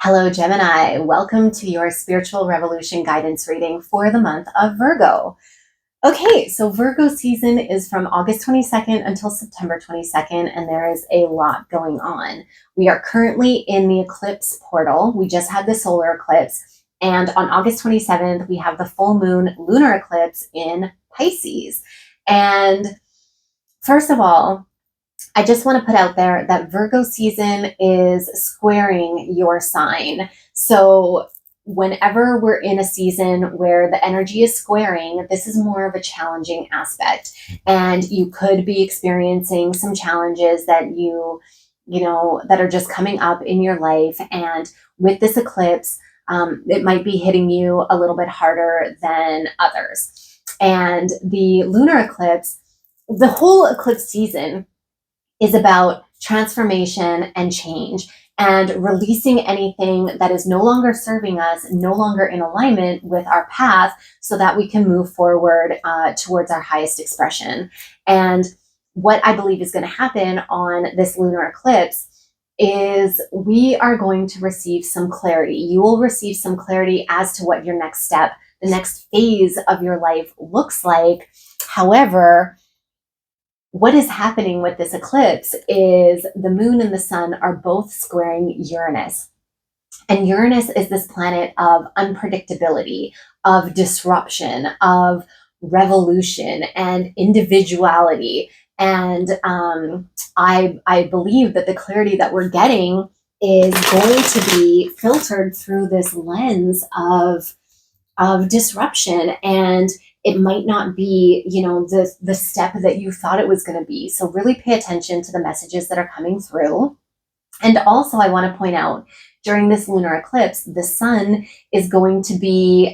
Hello, Gemini. Welcome to your spiritual revolution guidance reading for the month of Virgo. Okay, so Virgo season is from August 22nd until September 22nd, and there is a lot going on. We are currently in the eclipse portal. We just had the solar eclipse, and on August 27th, we have the full moon lunar eclipse in Pisces. And first of all, I just want to put out there that Virgo season is squaring your sign. So whenever we're in a season where the energy is squaring, this is more of a challenging aspect. And you could be experiencing some challenges that that are just coming up in your life. And with this eclipse, it might be hitting you a little bit harder than others. And the lunar eclipse, the whole eclipse season is about transformation and change and releasing anything that is no longer serving us, no longer in alignment with our path, so that we can move forward towards our highest expression. And what I believe is going to happen on this lunar eclipse is we are going to receive some clarity. You will receive some clarity as to what your next step, the next phase of your life looks like. However, what is happening with this eclipse is the moon and the sun are both squaring Uranus. And Uranus is this planet of unpredictability, of disruption, of revolution and individuality. And I believe that the clarity that we're getting is going to be filtered through this lens of disruption, and it might not be, the step that you thought it was going to be. So really pay attention to the messages that are coming through. And also I want to point out, during this lunar eclipse, the sun is going to be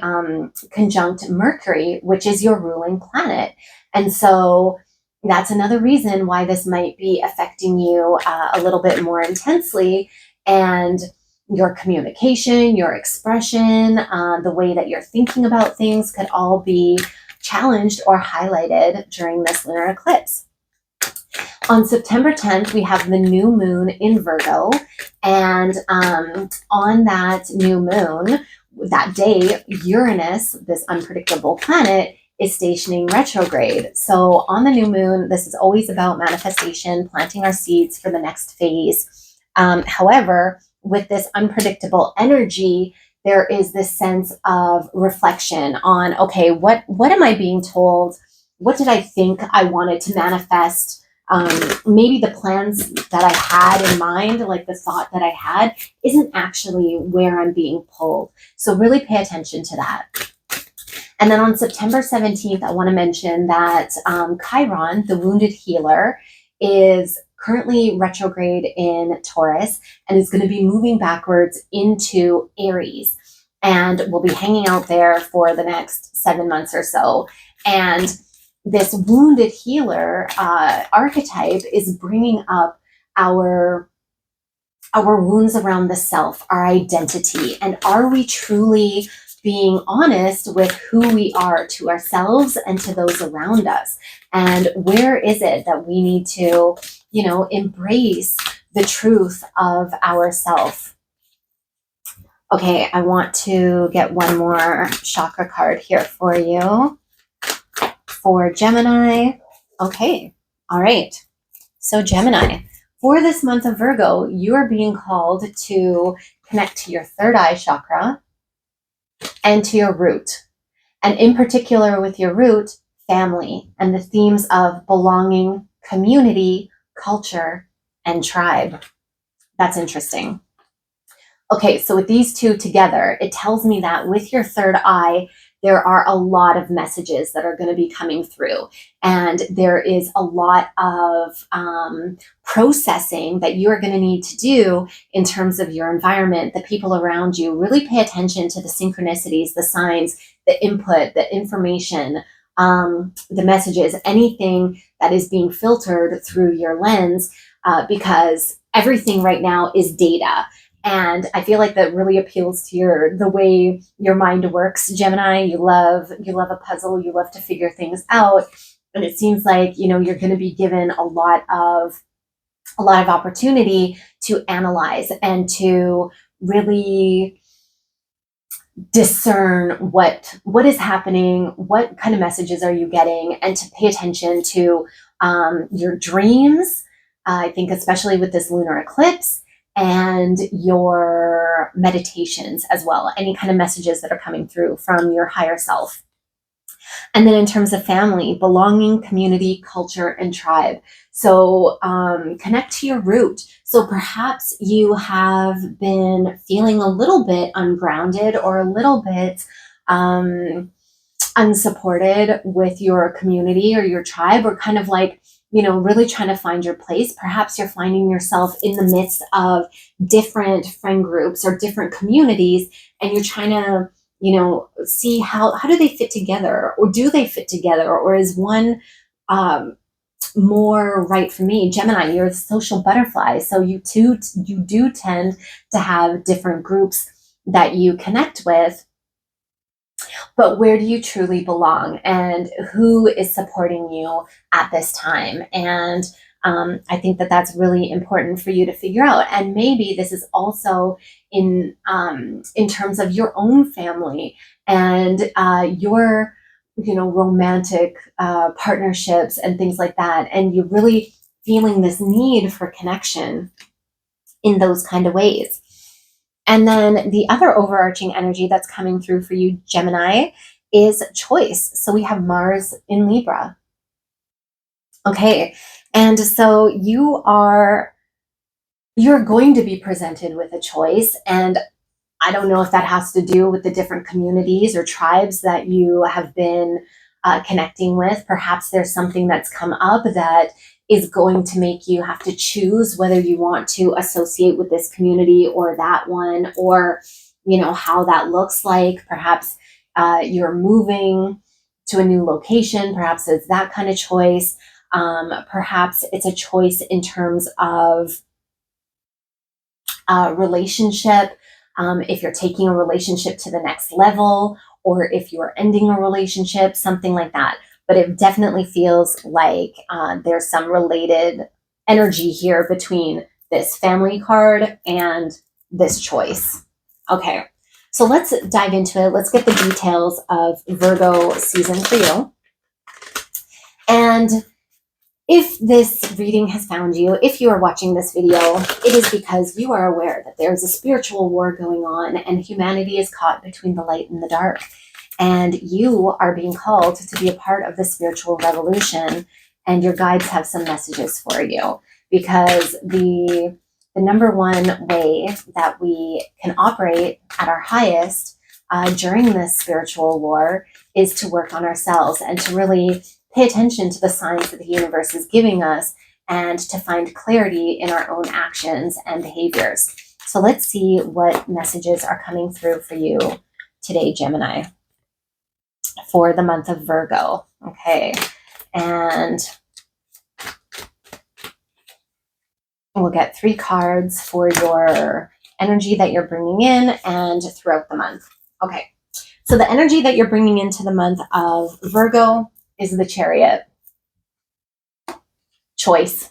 conjunct Mercury, which is your ruling planet. And so that's another reason why this might be affecting you a little bit more intensely. And your communication, your expression, the way that you're thinking about things could all be challenged or highlighted during this lunar eclipse. On September 10th, we have the new moon in Virgo. And on that new moon, that day, Uranus, this unpredictable planet, is stationing retrograde. So on the new moon, this is always about manifestation, planting our seeds for the next phase. However, with this unpredictable energy, there is this sense of reflection on, okay, what am I being told? What did I think I wanted to manifest? Maybe the plans that I had in mind, like the thought that I had, isn't actually where I'm being pulled. So really pay attention to that. And then on September 17th, I want to mention that Chiron, the wounded healer, is currently retrograde in Taurus and is going to be moving backwards into Aries, and will be hanging out there for the next 7 months or so. And this wounded healer archetype is bringing up our wounds around the self, our identity, and are we truly being honest with who we are to ourselves and to those around us? And where is it that we need to, embrace the truth of ourself? Okay, I want to get one more chakra card here for you. For Gemini. Okay, all right. So Gemini, for this month of Virgo, you are being called to connect to your third eye chakra and to your root. And in particular with your root, family, and the themes of belonging, community, culture, and tribe. That's interesting. Okay, so with these two together, it tells me that with your third eye, there are a lot of messages that are going to be coming through. And there is a lot of processing that you're going to need to do in terms of your environment, the people around you. Really pay attention to the synchronicities, the signs, the input, the information, the messages, anything that is being filtered through your lens, because everything right now is data. And I feel like that really appeals to the way your mind works, Gemini. You love a puzzle. You love to figure things out. And it seems like, you're going to be given a lot of opportunity to analyze and to really discern what is happening, what kind of messages are you getting, and to pay attention to your dreams. I think especially with this lunar eclipse, and your meditations as well, any kind of messages that are coming through from your higher self. And then in terms of family, belonging, community, culture, and tribe. So connect to your root. So perhaps you have been feeling a little bit ungrounded or a little bit unsupported with your community or your tribe, or kind of like, really trying to find your place. Perhaps you're finding yourself in the midst of different friend groups or different communities, and you're trying to see how do they fit together, or do they fit together, or is one more right for me? Gemini, you're a social butterfly, so you do tend to have different groups that you connect with, but where do you truly belong, and who is supporting you at this time? And I think that that's really important for you to figure out. And maybe this is also in terms of your own family and your romantic partnerships and things like that. And you're really feeling this need for connection in those kind of ways. And then the other overarching energy that's coming through for you, Gemini, is choice. So we have Mars in Libra. Okay. And so you're going to be presented with a choice. And I don't know if that has to do with the different communities or tribes that you have been connecting with. Perhaps there's something that's come up that is going to make you have to choose whether you want to associate with this community or that one, or how that looks like. Perhaps you're moving to a new location. Perhaps it's that kind of choice. Perhaps it's a choice in terms of relationship, if you're taking a relationship to the next level, or if you're ending a relationship, something like that. But it definitely feels like there's some related energy here between this family card and this choice. Okay, so let's dive into it. Let's get the details of Virgo season for you. And if this reading has found you, if you are watching this video, it is because you are aware that there is a spiritual war going on and humanity is caught between the light and the dark. And you are being called to be a part of the spiritual revolution, and your guides have some messages for you, because the number one way that we can operate at our highest during this spiritual war is to work on ourselves and to really pay attention to the signs that the universe is giving us, and to find clarity in our own actions and behaviors. So let's see what messages are coming through for you today, Gemini, for the month of Virgo. Okay, and we'll get 3 cards for your energy that you're bringing in and throughout the month. Okay, so the energy that you're bringing into the month of Virgo is the Chariot. Choice.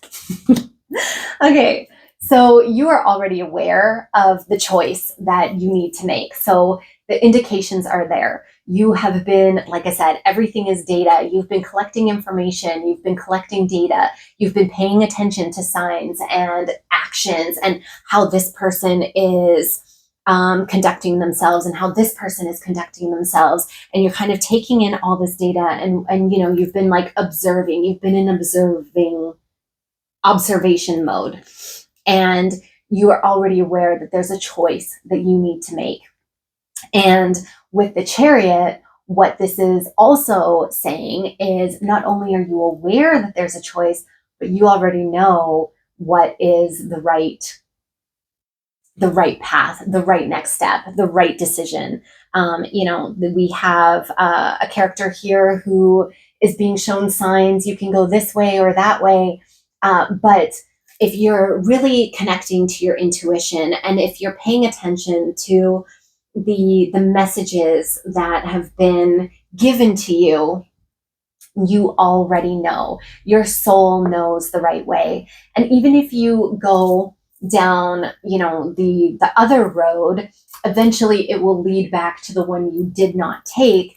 Okay, so you are already aware of the choice that you need to make. So the indications are there. You have been, like I said, everything is data. You've been collecting information. You've been collecting data. You've been paying attention to signs and actions and how this person is conducting themselves and how this person is conducting themselves. And you're kind of taking in all this data, and you've been like observing. You've been in observation mode, and you are already aware that there's a choice that you need to make. And with the Chariot, what this is also saying is not only are you aware that there's a choice, but you already know what is the right path, the right next step, the right decision. We have a character here who is being shown signs. You can go this way or that way. But if you're really connecting to your intuition, and if you're paying attention to the messages that have been given to you, you already know. Your soul knows the right way. And even if you go down, the other road, eventually it will lead back to the one you did not take,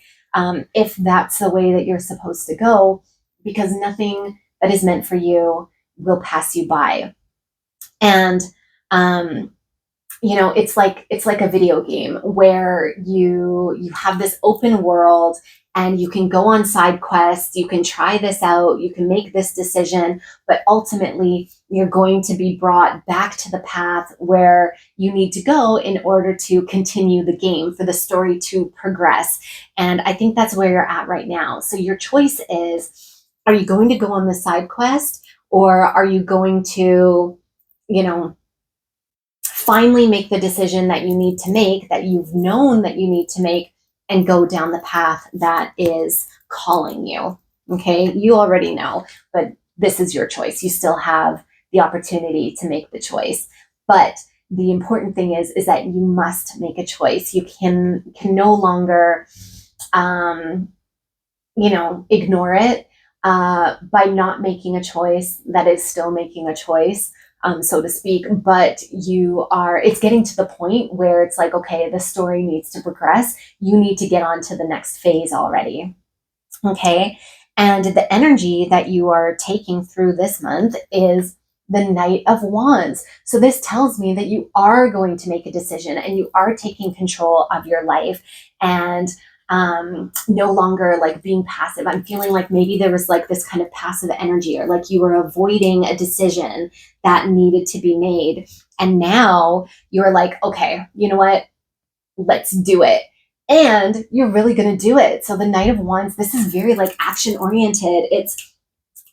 if that's the way that you're supposed to go, because nothing that is meant for you will pass you by. And it's like a video game where you have this open world, and you can go on side quests, you can try this out, you can make this decision, but ultimately you're going to be brought back to the path where you need to go in order to continue the game, for the story to progress. And I think that's where you're at right now. So your choice is, are you going to go on the side quest, or are you going to, finally make the decision that you need to make, that you've known that you need to make, and go down the path that is calling you? Okay, you already know, but this is your choice. You still have the opportunity to make the choice. But the important thing is that you must make a choice. You can no longer, ignore it, by not making a choice that is still making a choice, so to speak. But it's getting to the point where it's like, okay, the story needs to progress. You need to get on to the next phase already. Okay. And the energy that you are taking through this month is the Knight of Wands. So this tells me that you are going to make a decision, and you are taking control of your life, and no longer like being passive. I'm feeling like maybe there was like this kind of passive energy, or like you were avoiding a decision that needed to be made. And now you're like, okay, you know what? Let's do it. And you're really going to do it. So the Knight of Wands, this is very like action oriented. It's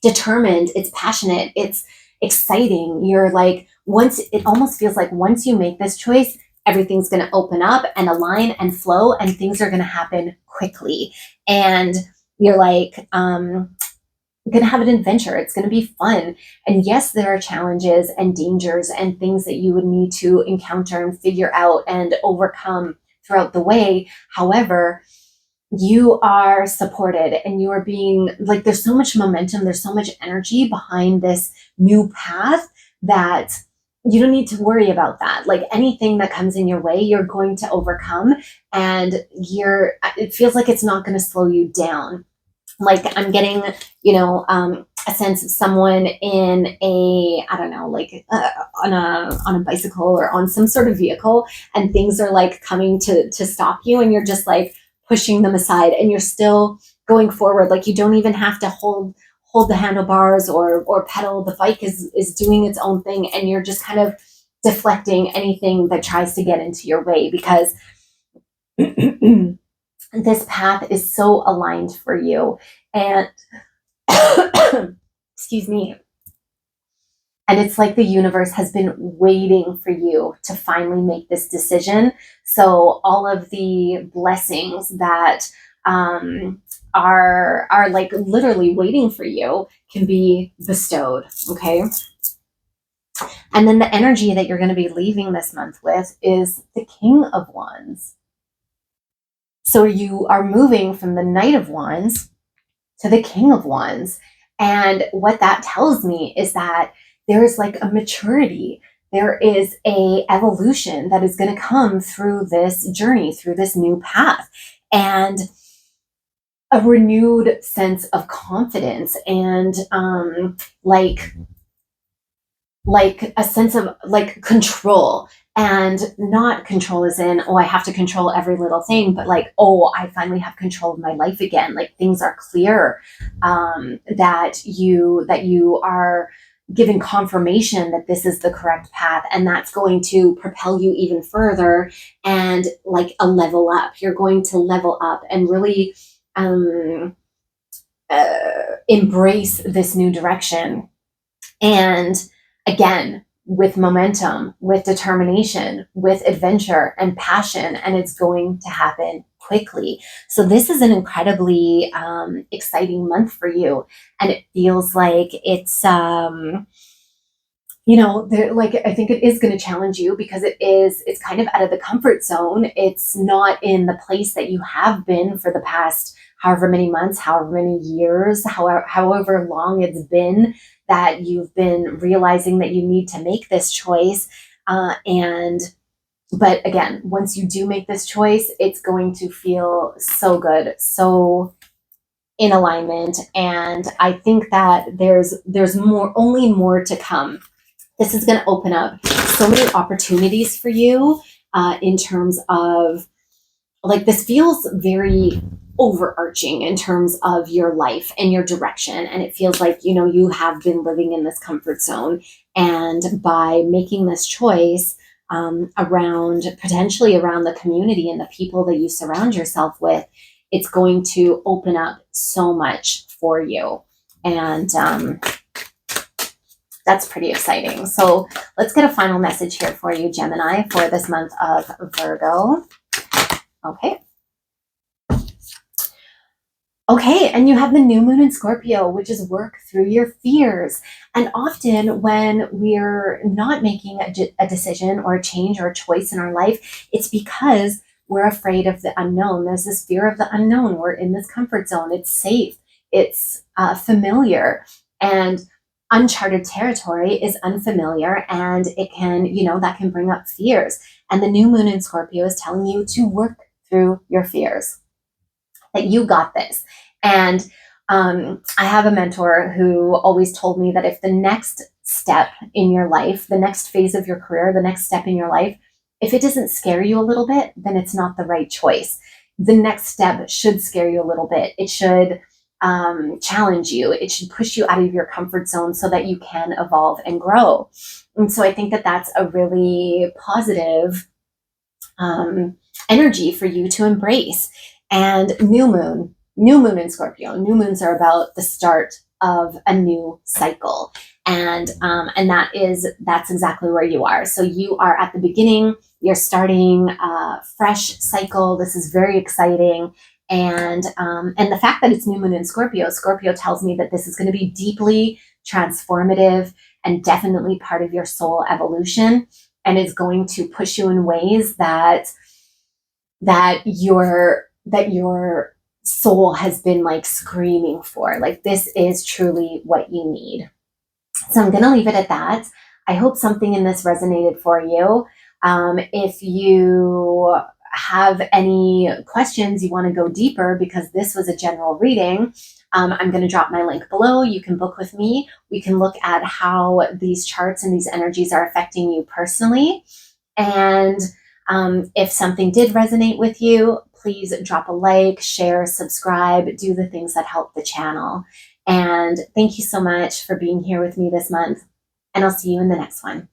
determined. It's passionate. It's exciting. You're like, it almost feels like once you make this choice, everything's going to open up and align and flow, and things are going to happen quickly. And you're like, going to have an adventure. It's going to be fun. And yes, there are challenges and dangers and things that you would need to encounter and figure out and overcome throughout the way. However, you are supported, and you are being like, there's so much momentum, there's so much energy behind this new path, that you don't need to worry about that. Like anything that comes in your way, you're going to overcome, and it feels like it's not going to slow you down. Like I'm getting, a sense of someone in I don't know, like on a bicycle or on some sort of vehicle, and things are like coming to stop you, and you're just like pushing them aside, and you're still going forward. Like you don't even have to hold the handlebars or pedal. The bike is doing its own thing, and you're just kind of deflecting anything that tries to get into your way, because this path is so aligned for you. And excuse me. And it's like the universe has been waiting for you to finally make this decision. So all of the blessings that are like literally waiting for you can be bestowed. Okay. And then the energy that you're going to be leaving this month with is the King of Wands. So you are moving from the Knight of Wands to the King of Wands. And what that tells me is that there is like a maturity. There is a evolution that is going to come through this journey, through this new path, and a renewed sense of confidence, and like a sense of like control. And not control as in, oh, I have to control every little thing, but like, oh, I finally have control of my life again. Like things are clear, that you are given confirmation that this is the correct path, and that's going to propel you even further, and like a level up. You're going to level up and really embrace this new direction. And again, with momentum, with determination, with adventure and passion, and it's going to happen quickly. So this is an incredibly exciting month for you, and it feels like it's like I think it is going to challenge you, because it's kind of out of the comfort zone. It's not in the place that you have been for the past however many months, however many years, however long it's been that you've been realizing that you need to make this choice. But again, once you do make this choice, it's going to feel so good, so in alignment. And I think that there's only more to come. This is going to open up so many opportunities for you in terms of, like, this feels very overarching in terms of your life and your direction. And it feels like, you have been living in this comfort zone. And by making this choice potentially around the community and the people that you surround yourself with, it's going to open up so much for you. And that's pretty exciting. So let's get a final message here for you, Gemini, for this month of Virgo. Okay, and you have the new moon in Scorpio, which is work through your fears. And often when we're not making a decision or a change or a choice in our life, it's because we're afraid of the unknown. There's this fear of the unknown. We're in this comfort zone. It's safe. It's familiar. And uncharted territory is unfamiliar, and it can, that can bring up fears. And the new moon in Scorpio is telling you to work through your fears, that you got this. And I have a mentor who always told me that if the next step in your life, the next phase of your career, the next step in your life, if it doesn't scare you a little bit, then it's not the right choice. The next step should scare you a little bit. It should challenge you. It should push you out of your comfort zone so that you can evolve and grow. And so I think that that's a really positive energy for you to embrace. And new moon in Scorpio. New moons are about the start of a new cycle. And that's exactly where you are. So you are at the beginning, you're starting a fresh cycle. This is very exciting. And the fact that it's new moon in Scorpio tells me that this is going to be deeply transformative and definitely part of your soul evolution, and is going to push you in ways that your soul has been like screaming for. Like, this is truly what you need. So I'm going to leave it at that. I hope something in this resonated for you. If you have any questions, you want to go deeper, because this was a general reading, I'm going to drop my link below. You can book with me. We can look at how these charts and these energies are affecting you personally. And if something did resonate with you, please drop a like, share, subscribe, do the things that help the channel. And thank you so much for being here with me this month. And I'll see you in the next one.